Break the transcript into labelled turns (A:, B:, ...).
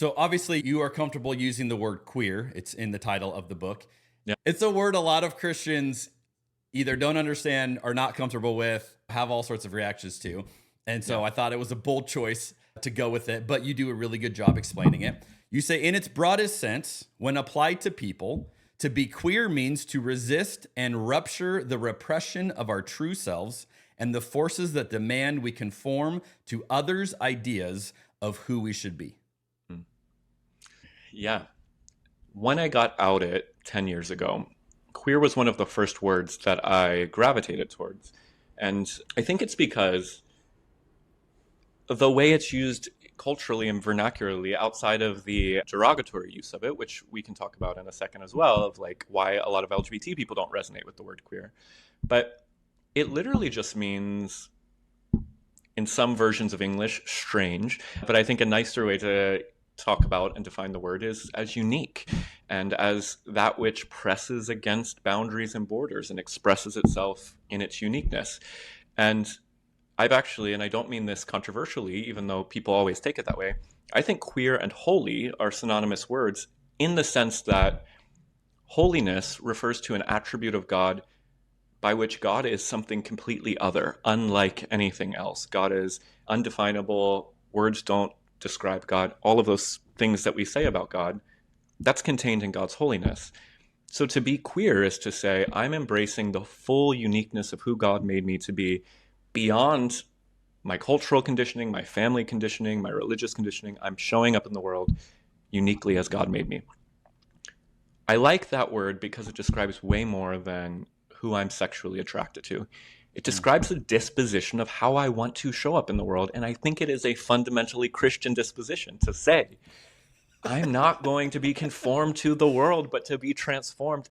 A: So obviously you are comfortable using the word queer. It's in the title of the book.
B: Yeah.
A: It's a word a lot of Christians either don't understand, are not comfortable with, have all sorts of reactions to. And
B: Yeah.
A: so I thought it was a bold choice to go with it, but you do a really good job explaining it. You say, in its broadest sense, when applied to people, to be queer means to resist and rupture the repression of our true selves and the forces that demand we conform to others' ideas of who we should be.
B: Mm. Yeah. When I got out it 10 years ago, queer was one of the first words that I gravitated towards. And I think it's because the way it's used culturally and vernacularly outside of the derogatory use of it, which we can talk about in a second as well, of like why a lot of LGBT people don't resonate with the word queer. But it literally just means, in some versions of English, strange. But I think a nicer way to talk about and define the word is as unique and as that which presses against boundaries and borders and expresses itself in its uniqueness. And I've actually, and I don't mean this controversially, even though people always take it that way, I think queer and holy are synonymous words in the sense that holiness refers to an attribute of God by which God is something completely other, unlike anything else. God is undefinable. Words don't describe God. All of those things that we say about God, that's contained in God's holiness. So to be queer is to say, I'm embracing the full uniqueness of who God made me to be beyond my cultural conditioning, my family conditioning, my religious conditioning. I'm showing up in the world uniquely as God made me. I like that word because it describes way more than who I'm sexually attracted to. It
A: Mm.
B: describes a disposition of how I want to show up in the world. And I think it is a fundamentally Christian disposition to say, I'm not going to be conformed to the world, but to be transformed